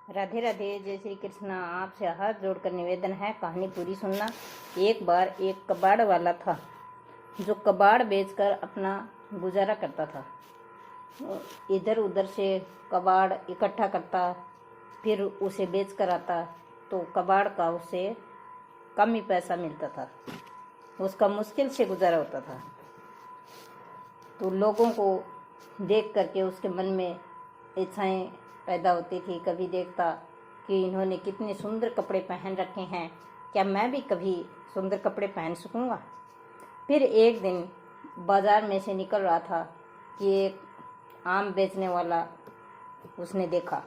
राधे राधे। जय श्री कृष्ण। आपसे हाथ जोड़कर निवेदन है, कहानी पूरी सुनना। एक बार एक कबाड़ वाला था जो कबाड़ बेचकर अपना गुजारा करता था। इधर उधर से कबाड़ इकट्ठा करता, फिर उसे बेच कर आता तो कबाड़ का उसे कम ही पैसा मिलता था। उसका मुश्किल से गुजारा होता था। तो लोगों को देख करके उसके मन में इच्छाएं पैदा होती थी। कभी देखता कि इन्होंने कितने सुंदर कपड़े पहन रखे हैं, क्या मैं भी कभी सुंदर कपड़े पहन सकूंगा। फिर एक दिन बाजार में से निकल रहा था कि एक आम बेचने वाला उसने देखा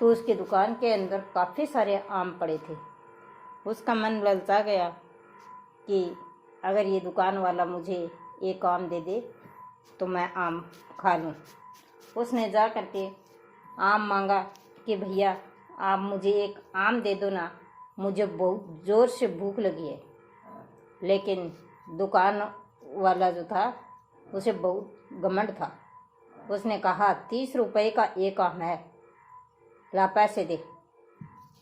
तो उसकी दुकान के अंदर काफ़ी सारे आम पड़े थे। उसका मन ललचा गया कि अगर ये दुकान वाला मुझे एक आम दे दे तो मैं आम खा लूँ। उसने जा करके आम मांगा कि भैया आप मुझे एक आम दे दो ना, मुझे बहुत ज़ोर से भूख लगी है। लेकिन दुकान वाला जो था उसे बहुत घमंड था। उसने कहा 30 रुपये का एक आम है, ला पैसे दे।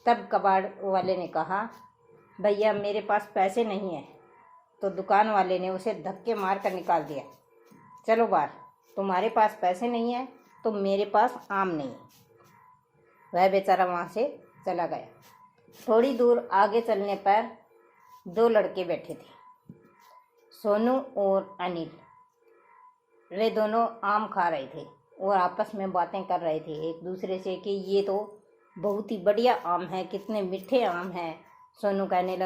तब कबाड़ वाले ने कहा भैया मेरे पास पैसे नहीं है। तो दुकान वाले ने उसे धक्के मार कर निकाल दिया, चलो बाहर, तुम्हारे पास पैसे नहीं है तो मेरे पास आम नहीं है। वह बेचारा वहाँ से चला गया। थोड़ी दूर आगे चलने पर दो लड़के बैठे थे, सोनू और अनिल। वे दोनों आम खा रहे थे और आपस में बातें कर रहे थे एक दूसरे से कि ये तो बहुत ही बढ़िया आम है, कितने मीठे आम हैं। सोनू कहने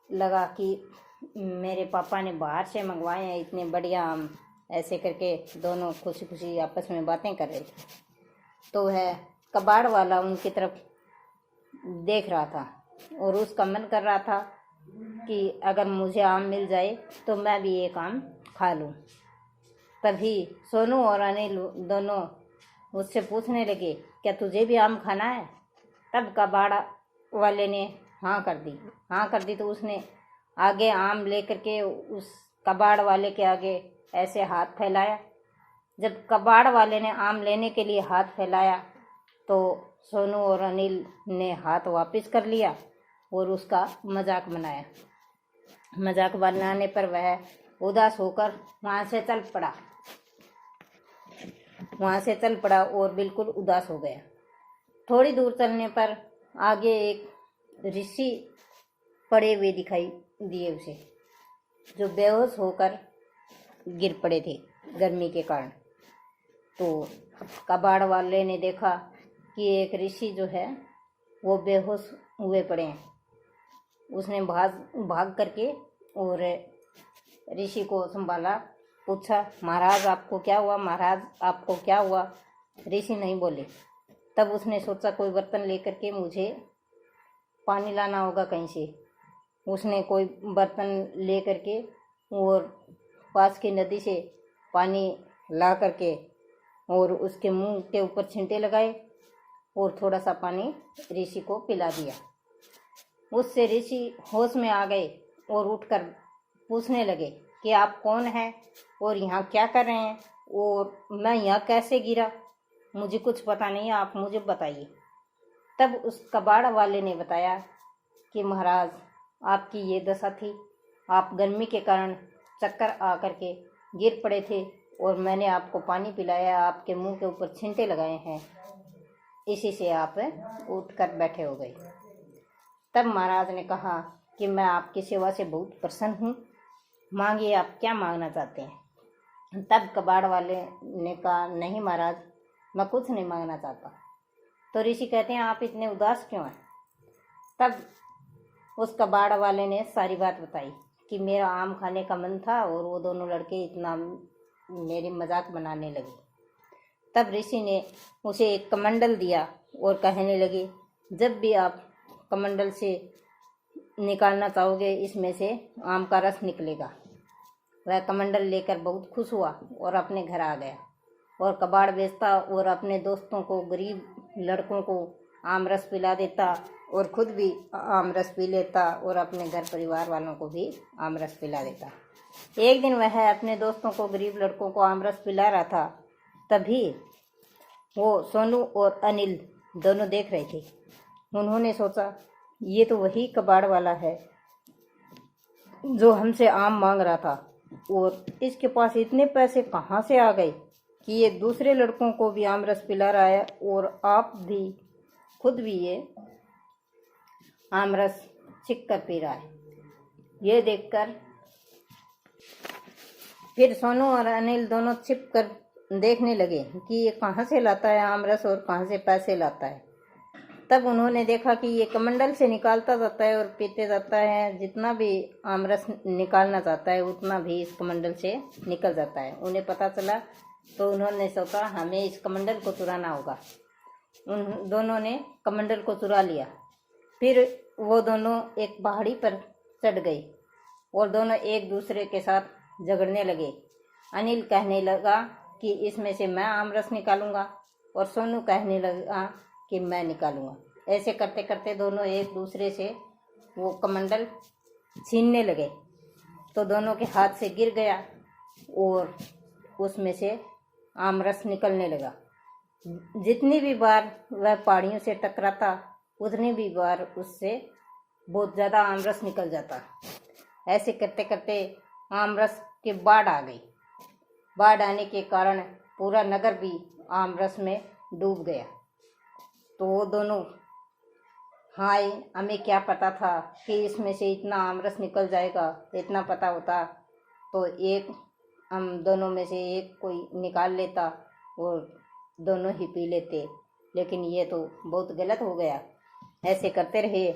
लगा कि मेरे पापा ने बाहर से मंगवाए हैं इतने बढ़िया आम। ऐसे करके दोनों खुशी खुशी आपस में बातें कर रहे थे। तो वह कबाड़ वाला उनकी तरफ देख रहा था और उसका मन कर रहा था कि अगर मुझे आम मिल जाए तो मैं भी एक आम खा लूँ। तभी सोनू और अनिल दोनों उससे पूछने लगे क्या तुझे भी आम खाना है। तब कबाड़ वाले ने हाँ कर दी तो उसने आगे आम लेकर के उस कबाड़ वाले के आगे ऐसे हाथ फैलाया। जब कबाड़ वाले ने आम लेने के लिए हाथ फैलाया तो सोनू और अनिल ने हाथ वापस कर लिया और उसका मजाक बनाया। मजाक बनाने पर वह उदास होकर वहाँ से चल पड़ा और बिल्कुल उदास हो गया। थोड़ी दूर चलने पर आगे एक ऋषि पड़े हुए दिखाई दिए उसे, जो बेहोश होकर गिर पड़े थे गर्मी के कारण। तो कबाड़ वाले ने देखा कि एक ऋषि जो है वो बेहोश हुए पड़े हैं। उसने भाग करके और ऋषि को संभाला, पूछा महाराज आपको क्या हुआ, महाराज आपको क्या हुआ। ऋषि नहीं बोले। तब उसने सोचा कोई बर्तन लेकर के मुझे पानी लाना होगा कहीं से। उसने कोई बर्तन ले करके और पास की नदी से पानी ला करके और उसके मुंह के ऊपर छींटे लगाए और थोड़ा सा पानी ऋषि को पिला दिया। उससे ऋषि होश में आ गए और उठकर पूछने लगे कि आप कौन हैं और यहाँ क्या कर रहे हैं और मैं यहाँ कैसे गिरा, मुझे कुछ पता नहीं, आप मुझे बताइए। तब उस कबाड़ वाले ने बताया कि महाराज आपकी ये दशा थी, आप गर्मी के कारण चक्कर आ करके गिर पड़े थे और मैंने आपको पानी पिलाया, आपके मुंह के ऊपर छींटे लगाए हैं, इसी से आप उठकर बैठे हो गए। तब महाराज ने कहा कि मैं आपकी सेवा से बहुत प्रसन्न हूँ, मांगिए आप क्या मांगना चाहते हैं। तब कबाड़ वाले ने कहा नहीं महाराज मैं कुछ नहीं मांगना चाहता। तो ऋषि कहते हैं आप इतने उदास क्यों हैं। तब उस कबाड़ वाले ने सारी बात बताई कि मेरा आम खाने का मन था और वो दोनों लड़के इतना मेरी मजाक बनाने लगे। तब ऋषि ने उसे एक कमंडल दिया और कहने लगे जब भी आप कमंडल से निकालना चाहोगे इसमें से आम का रस निकलेगा। वह कमंडल लेकर बहुत खुश हुआ और अपने घर आ गया और कबाड़ बेचता और अपने दोस्तों को, गरीब लड़कों को आम रस पिला देता और खुद भी आम रस पी लेता और अपने घर परिवार वालों को भी आम रस पिला देता। एक दिन वह अपने दोस्तों को, गरीब लड़कों को आम रस पिला रहा था, तभी वो सोनू और अनिल दोनों देख रहे थे। उन्होंने सोचा ये तो वही कबाड़ वाला है जो हमसे आम मांग रहा था, और इसके पास इतने पैसे कहाँ से आ गए कि ये दूसरे लड़कों को भी आम रस पिला रहा है और आप भी खुद भी ये आम रस छिक कर पी रहा है। ये देखकर फिर सोनू और अनिल दोनों छिप कर देखने लगे कि ये कहाँ से लाता है आम रस और कहाँ से पैसे लाता है। तब उन्होंने देखा कि ये कमंडल से निकालता जाता है और पीते जाता है। जितना भी आम रस निकालना चाहता है उतना भी इस कमंडल से निकल जाता है। उन्हें पता चला तो उन्होंने सोचा हमें इस कमंडल को चुराना होगा। उन दोनों ने कमंडल को चुरा लिया। फिर वो दोनों एक पहाड़ी पर चढ़ गए और दोनों एक दूसरे के साथ झगड़ने लगे। अनिल कहने लगा कि इसमें से मैं आम रस निकालूंगा और सोनू कहने लगा कि मैं निकालूंगा। ऐसे करते करते दोनों एक दूसरे से वो कमंडल छीनने लगे तो दोनों के हाथ से गिर गया और उसमें से आम रस निकलने लगा। जितनी भी बार वह पहाड़ियों से टकराता उतनी भी बार उससे बहुत ज़्यादा आम रस निकल जाता। ऐसे करते करते आम रस की बाढ़ आ गई। बाढ़ आने के कारण पूरा नगर भी आम रस में डूब गया। तो वो दोनों हाय, हमें क्या पता था कि इसमें से इतना आम रस निकल जाएगा। इतना पता होता तो एक हम दोनों में से एक कोई निकाल लेता और दोनों ही पी लेते, लेकिन ये तो बहुत गलत हो गया। ऐसे करते रहे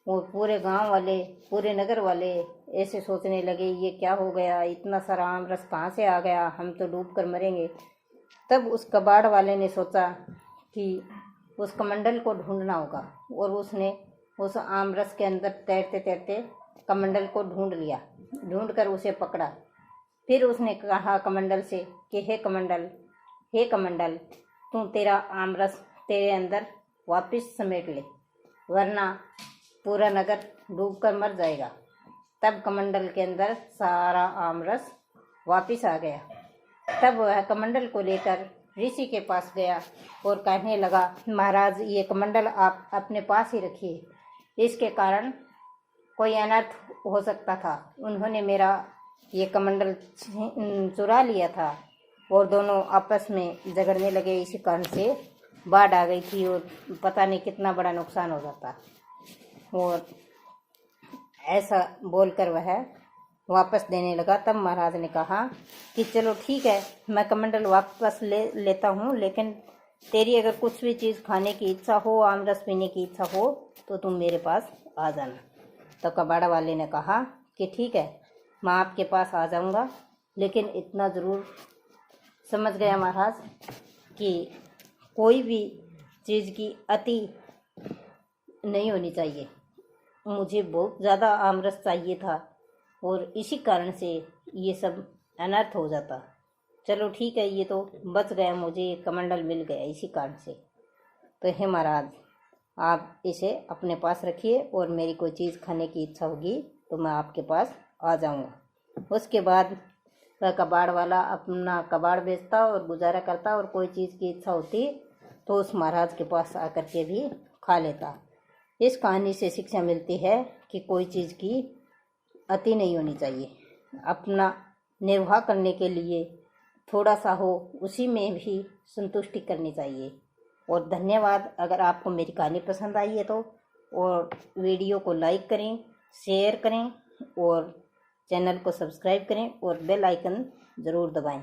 वो पूरे गांव वाले, पूरे नगर वाले ऐसे सोचने लगे ये क्या हो गया, इतना सारा आम रस कहाँ से आ गया, हम तो डूब कर मरेंगे। तब उस कबाड़ वाले ने सोचा कि उस कमंडल को ढूंढना होगा और उसने उस आम रस के अंदर तैरते तैरते कमंडल को ढूंढ लिया। ढूंढकर उसे पकड़ा। फिर उसने कहा कमंडल से कि हे कमंडल, तू तेरा आम रस तेरे अंदर वापस समेट ले, वरना पूरा नगर डूब कर मर जाएगा। तब कमंडल के अंदर सारा आम रस वापस आ गया। तब वह कमंडल को लेकर ऋषि के पास गया और कहने लगा महाराज, ये कमंडल आप अपने पास ही रखिए, इसके कारण कोई अनर्थ हो सकता था। उन्होंने मेरा ये कमंडल चुरा लिया था और दोनों आपस में झगड़ने लगे। इसी कारण से बाढ़ आ गई थी और पता नहीं कितना बड़ा नुकसान हो जाता। और ऐसा बोलकर वह वापस देने लगा। तब महाराज ने कहा कि चलो ठीक है, मैं कमंडल वापस लेता हूँ, लेकिन तेरी अगर कुछ भी चीज़ खाने की इच्छा हो, आम रस पीने की इच्छा हो, तो तुम मेरे पास आ जाना। तो कबाड़ा वाले ने कहा कि ठीक है, मैं आपके पास आ जाऊँगा, लेकिन इतना ज़रूर समझ गया महाराज कि कोई भी चीज़ की अति नहीं होनी चाहिए। मुझे बहुत ज़्यादा आम रस चाहिए था और इसी कारण से ये सब अनर्थ हो जाता। चलो ठीक है, ये तो बच गया, मुझे कमंडल मिल गया इसी कारण से। तो हे महाराज, आप इसे अपने पास रखिए और मेरी कोई चीज़ खाने की इच्छा होगी तो मैं आपके पास आ जाऊंगा। उसके बाद वह कबाड़ वाला अपना कबाड़ बेचता और गुजारा करता और कोई चीज़ की इच्छा होती तो उस महाराज के पास आकर के भी खा लेता। इस कहानी से शिक्षा मिलती है कि कोई चीज़ की अति नहीं होनी चाहिए। अपना निर्वाह करने के लिए थोड़ा सा हो, उसी में भी संतुष्टि करनी चाहिए। और धन्यवाद। अगर आपको मेरी कहानी पसंद आई है तो और वीडियो को लाइक करें, शेयर करें और चैनल को सब्सक्राइब करें और बेल आइकन ज़रूर दबाएं।